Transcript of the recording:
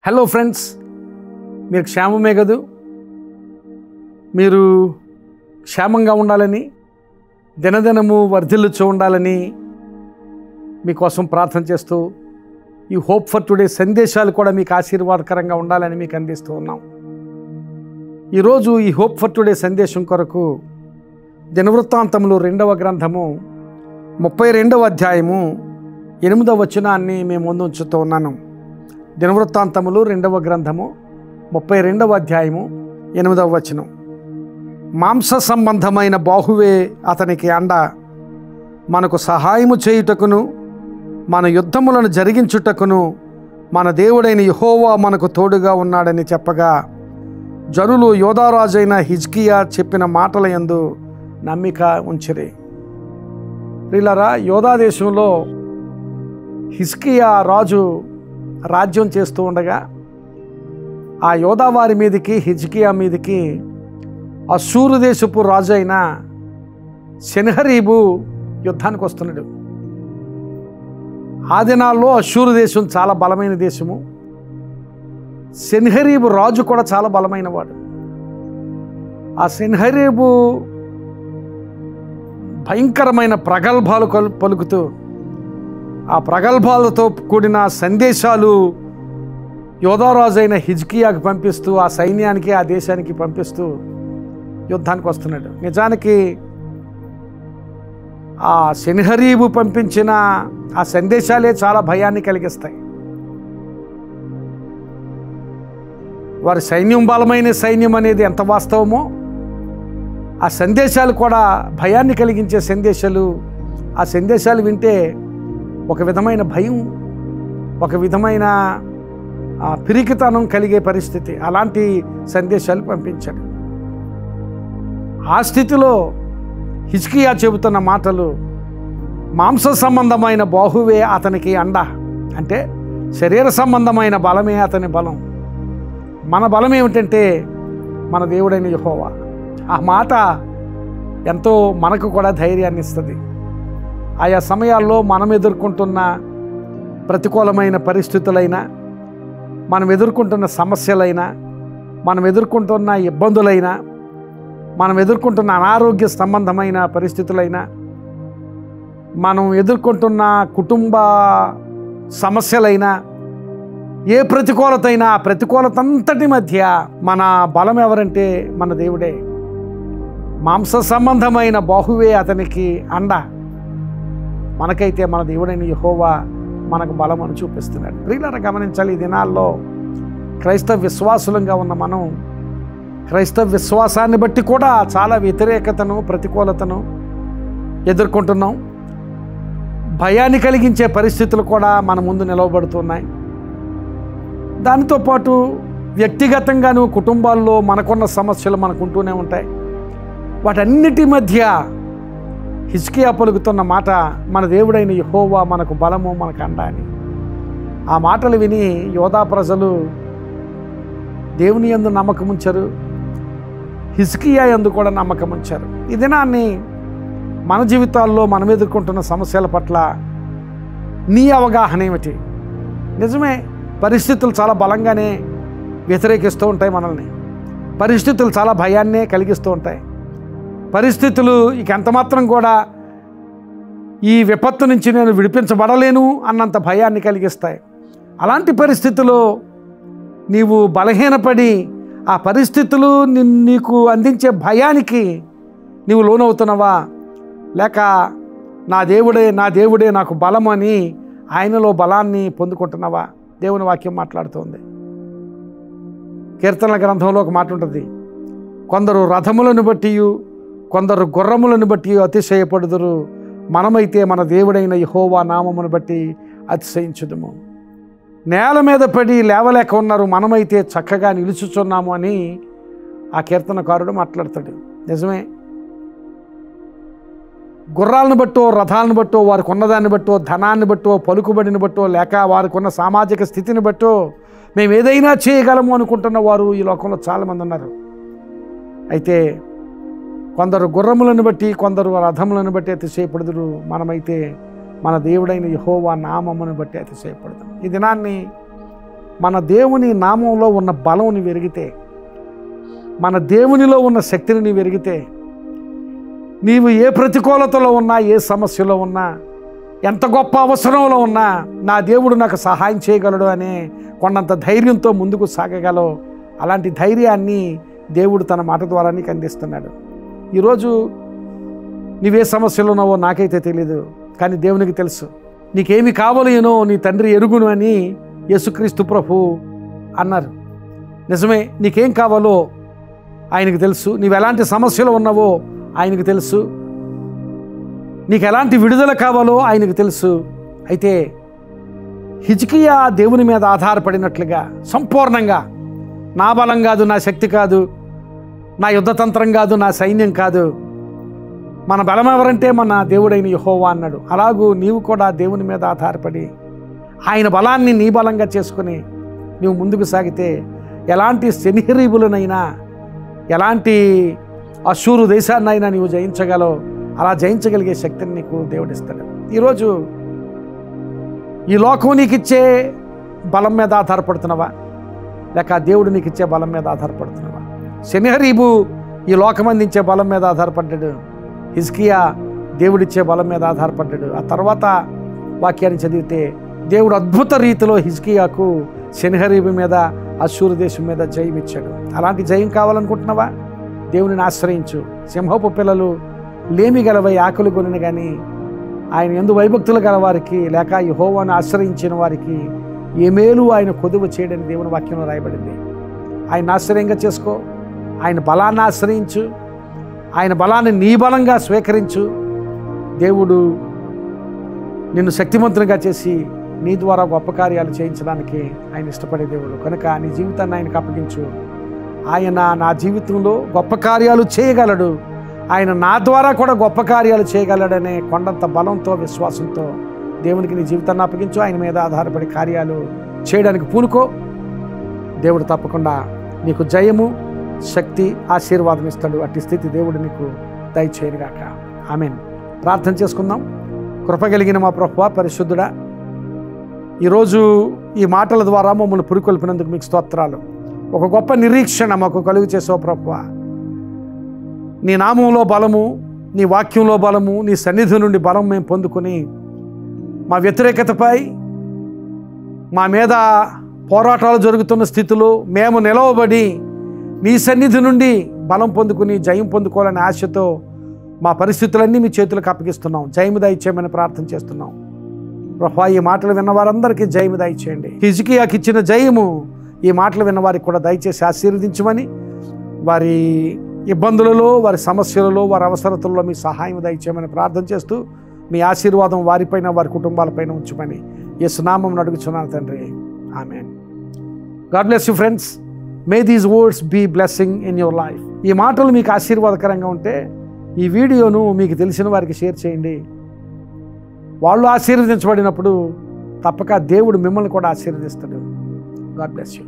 Hello friends, మీరు క్షేమమే కదూ? మీరు క్షేమంగా ఉండాలని, దినదినము వర్ధిల్లుచూ ఉండాలని మీకోసం ప్రార్థన చేస్తూ, ఈ హోప్ ఫర్ టుడే సందేశాలు కూడా మీకు ఆశీర్వాదకరంగా ఉండాలని మీకు అందిస్తూ ఉన్నాం. ఈరోజు ఈ హోప్ ఫర్ టుడే సందేశం కొరకు దినవృత్తాంతములు 2వ గ్రంథము 32వ అధ్యాయము 8వ వచనాన్ని మేము ముందు ఉంచుతూ ఉన్నాను. దినవృత్తాంతములు 2వ గ్రంథము 32వ అధ్యాయము 8వ వచనం. మాంస సంబంధమైన బాహువే అతనికి అండ, మనకు సహాయము చేయుటకును మన యుద్ధములను జరిగించుటకును మన దేవుడైన యెహోవా మనకు తోడుగా ఉన్నాడని చెప్పగా, జనులు యోధారాజైన హిజ్కియా చెప్పిన మాటల యందు నమ్మిక ఉంచిరి. ప్రియులారా, యోధా దేశంలో హిజ్కియా రాజు రాజ్యం చేస్తూ ఉండగా, ఆ యోధా వారి మీదకి, హిజ్కియా మీదకి అశ్షూరు దేశపు రాజు అయిన సెన్హెరీబు యుద్ధానికి వస్తున్నాడు. ఆ దినాల్లో అశ్షూరు దేశం చాలా బలమైన దేశము. సెన్హెరీబు రాజు కూడా చాలా బలమైన వాడు. ఆ సెన్హెరీబు భయంకరమైన ప్రగల్భాలు పలుకుతూ, ఆ ప్రగల్భాలతో కూడిన సందేశాలు యోధారాజు అయిన హిజ్కియాకి పంపిస్తూ, ఆ సైన్యానికి, ఆ దేశానికి పంపిస్తూ యుద్ధానికి వస్తున్నాడు. నిజానికి ఆ సెన్హెరీబు పంపించిన ఆ సందేశాలే చాలా భయాన్ని కలిగిస్తాయి. వారి సైన్యం బలమైన సైన్యం అనేది ఎంత వాస్తవమో, ఆ సందేశాలు కూడా భయాన్ని కలిగించే సందేశాలు. ఆ సందేశాలు వింటే ఒక విధమైన భయం, ఒక విధమైన పిరికితనం కలిగే పరిస్థితి. అలాంటి సందేశాలు పంపించాడు. ఆ స్థితిలో హిజ్కియా చెబుతున్న మాటలు, మాంస సంబంధమైన బాహువే అతనికి అండ, అంటే శరీర సంబంధమైన బలమే అతని బలం. మన బలం ఏమిటంటే మన దేవుడైన యెహోవా. ఆ మాట ఎంతో మనకు కూడా ధైర్యాన్ని ఇస్తుంది. ఆయా సమయాల్లో మనం ఎదుర్కొంటున్న ప్రతికూలమైన పరిస్థితులైనా, మనం ఎదుర్కొంటున్న సమస్యలైనా, మనం ఎదుర్కొంటున్న ఇబ్బందులైనా, మనం ఎదుర్కొంటున్న అనారోగ్య సంబంధమైన పరిస్థితులైనా, మనం ఎదుర్కొంటున్న కుటుంబ సమస్యలైనా, ఏ ప్రతికూలత అయినా, ఆ ప్రతికూలత అంతటి మధ్య మన బలం ఎవరంటే మన దేవుడే. మాంస సంబంధమైన బాహువే అతనికి అండ, మనకైతే మన దేవుడైన యెహోవా మనకు బలం అని చూపిస్తున్నాడు. ప్రియులారా, గమనించాలి, ఈ దినాల్లో క్రైస్తవ విశ్వాసులంగా ఉన్న మనం క్రైస్తవ విశ్వాసాన్ని బట్టి కూడా చాలా వ్యతిరేకతను, ప్రతికూలతను ఎదుర్కొంటున్నాం. భయాన్ని కలిగించే పరిస్థితులు కూడా మన ముందు నిలవబడుతున్నాయి. దానితో పాటు వ్యక్తిగతంగాను, కుటుంబాల్లో మనకున్న సమస్యలు మనకుంటూనే ఉంటాయి. వాటన్నిటి మధ్య హిజ్కియా పలుకుతున్న మాట, మన దేవుడైన యెహోవా మనకు బలము, మనకు అండ అని. ఆ మాటలు విని యోధా ప్రజలు దేవుని యందు నమ్మకం ఉంచారు, హిజ్కియా యందు కూడా నమ్మకం ఉంచారు. ఈ దినాన్ని మన జీవితాల్లో మనం ఎదుర్కొంటున్న సమస్యల పట్ల నీ అవగాహన ఏమిటి? నిజమే, పరిస్థితులు చాలా బలంగానే వ్యతిరేకిస్తూ ఉంటాయి మనల్ని. పరిస్థితులు చాలా భయాన్నే కలిగిస్తూ ఉంటాయి. పరిస్థితులు ఇక ఎంతమాత్రం కూడా ఈ విపత్తు నుంచి నేను విడిపించబడలేను అన్నంత భయాన్ని కలిగిస్తాయి. అలాంటి పరిస్థితుల్లో నీవు బలహీనపడి, ఆ పరిస్థితులు నీకు అందించే భయానికి నీవు లోనవుతున్నావా? లేక నా దేవుడే నాకు బలం అని ఆయనలో బలాన్ని పొందుకుంటున్నావా? దేవుని వాక్యం మాట్లాడుతోంది. కీర్తనల గ్రంథంలో ఒక మాట ఉంటుంది, కొందరు రథములను బట్టి, కొందరు గుర్రములను బట్టి అతిశయపడుదురు, మనమైతే మన దేవుడైన యెహోవా నామమును బట్టి అతిశయించుదుము. నేల మీద పడి లేవలేక ఉన్నారు, మనమైతే చక్కగా నిలుచుచున్నాము అని ఆ కీర్తనకారుడు మాట్లాడతాడు. నిజమే, గుర్రాలను బట్టో, రథాలను బట్టో, వారికి ఉన్నదాన్ని బట్టో, ధనాన్ని బట్టో, పలుకుబడిని బట్టో, లేక వారికి ఉన్న సామాజిక స్థితిని బట్టో మేము ఏదైనా చేయగలము అనుకుంటున్న వారు ఈ లోకంలో చాలామంది ఉన్నారు. అయితే కొందరు గుర్రములను బట్టి, కొందరు రథములను బట్టి అతిశయపడుదురు, మనమైతే మన దేవుడైన యెహోవా నామమును బట్టి అతిశయపడతాం. ఈ దినాన్ని మన దేవుని నామంలో ఉన్న బలం నీవు ఎరిగితే, మన దేవునిలో ఉన్న శక్తిని నీవు ఎరిగితే, నీవు ఏ ప్రతికూలతలో ఉన్నా, ఏ సమస్యలో ఉన్నా, ఎంత గొప్ప అవసరంలో ఉన్నా నా దేవుడు నాకు సహాయం చేయగలడు అనే కొండంత ధైర్యంతో ముందుకు సాగగలవు. అలాంటి ధైర్యాన్ని దేవుడు తన మాట ద్వారా నీకు అందిస్తున్నాడు. ఈరోజు నీవే సమస్యలు ఉన్నావో నాకైతే తెలీదు, కానీ దేవునికి తెలుసు. నీకేమి కావాలేనో నీ తండ్రి ఎరుగును అని యేసుక్రీస్తు ప్రభు అన్నారు. నిజమే, నీకేం కావాలో ఆయనకు తెలుసు. నీవు ఎలాంటి సమస్యలు ఉన్నావో ఆయనకు తెలుసు. నీకు ఎలాంటి విడుదల కావాలో ఆయనకు తెలుసు. అయితే హిజ్కియా దేవుని మీద ఆధారపడినట్లుగా సంపూర్ణంగా, నా బలం కాదు, నా శక్తి కాదు, నా యుద్ధతంత్రం కాదు, నా సైన్యం కాదు, మన బలం ఎవరంటే మన దేవుడైన యెహోవా అన్నాడు. అలాగూ నీవు కూడా దేవుని మీద ఆధారపడి ఆయన బలాన్ని నీ బలంగా చేసుకుని నువ్వు ముందుకు సాగితే ఎలాంటి సెన్హెరీబులనైనా, ఎలాంటి అశూరు దేశాన్నైనా నీవు జయించగలవు. అలా జయించగలిగే శక్తిని నీకు దేవుడిస్తాడు. ఈరోజు ఈ లోకం నీకు ఇచ్చే బలం మీద ఆధారపడుతున్నావా, లేక దేవుడు నీకు ఇచ్చే బలం మీద ఆధారపడుతున్నావా? సెన్హెరీబు ఈ లోకం అందించే బలం మీద ఆధారపడ్డాడు. హిజ్కియా దేవుడిచ్చే బలం మీద ఆధారపడ్డాడు. ఆ తర్వాత వాక్యాన్ని చదివితే దేవుడు అద్భుత రీతిలో హిజ్కియాకు సెన్హెరీబు మీద, అశూరు దేశం మీద జయం ఇచ్చాడు. అలాంటి జయం కావాలనుకుంటున్నావా? దేవునిని ఆశ్రయించు. సింహపు పిల్లలు లేమి గలవై ఆకలి కొనిన కానీ ఆయన యందు వైభక్తులు గల వారికి, లేక యెహోవాను ఆశ్రయించిన వారికి ఏ మేలు ఆయన కొదువ చేయడని దేవుని వాక్యంలో రాయబడింది. ఆయన ఆశ్రయంగా చేసుకో, ఆయన బలాన్ని ఆశ్రయించు, ఆయన బలాన్ని నీ బలంగా స్వీకరించు. దేవుడు నిన్ను శక్తిమంతునిగా చేసి నీ ద్వారా గొప్ప కార్యాలు చేయించడానికి ఆయన ఇష్టపడే దేవుడు కనుక నీ జీవితాన్ని ఆయనకు అప్పగించు. ఆయన నా జీవితంలో గొప్ప కార్యాలు చేయగలడు, ఆయన నా ద్వారా కూడా గొప్ప కార్యాలు చేయగలడనే కొండంత బలంతో, విశ్వాసంతో దేవునికి నీ జీవితాన్ని అప్పగించు. ఆయన మీద ఆధారపడి కార్యాలు చేయడానికి పూనుకో. దేవుడు తప్పకుండా నీకు జయము, శక్తి, ఆశీర్వాదం ఇస్తాడు. అట్టి స్థితి దేవుడు నీకు దయచేయనుగాక. ఆమేన్. ప్రార్థన చేసుకుందాం. కృపగలిగిన మా ప్రభువా, పరిశుద్ధుడా, ఈరోజు ఈ మాటల ద్వారా మమ్మల్ని పురికొల్పినందుకు మీకు స్తోత్రాలు. ఒక గొప్ప నిరీక్షణ మాకు కలుగు చేసావు ప్రభువా. నీ నామంలో బలము, నీ వాక్యంలో బలము, నీ సన్నిధి నుండి బలం మేము పొందుకొని మా వ్యతిరేకతపై, మా మీద పోరాటాలు జరుగుతున్న స్థితిలో మేము నిలవబడి నీ సన్నిధి నుండి బలం పొందుకుని జయం పొందుకోవాలనే ఆశతో మా పరిస్థితులన్నీ మీ చేతులకు అప్పగిస్తున్నాం. జయము దయచేయమని ప్రార్థన చేస్తున్నాం ప్రభువా. ఈ మాటలు విన్న వారందరికీ జయము దయచేయండి. హిజ్కియాకి ఇచ్చిన జయము ఈ మాటలు విన్నవారికి కూడా దయచేసి ఆశీర్వదించమని, వారి ఇబ్బందులలో, వారి సమస్యలలో, వారి అవసరతల్లో మీ సహాయం దయచేయమని ప్రార్థన చేస్తూ మీ ఆశీర్వాదం వారిపైన, వారి కుటుంబాలపైన ఉంచమని యేసు నామమున అడుగుచున్నాను తండ్రి. ఆమేన్. God bless you friends. May these words be blessing in your life. ఈ మాటలు మీకు ఆశీర్వాదకరంగా ఉంటే ఈ వీడియోను మీకు తెలిసిన వారికి షేర్ చేయండి. వాళ్ళు ఆశీర్వదించబడినప్పుడు తప్పక దేవుడు మిమ్మల్ని కూడా ఆశీర్వదిస్తాడు. God bless you.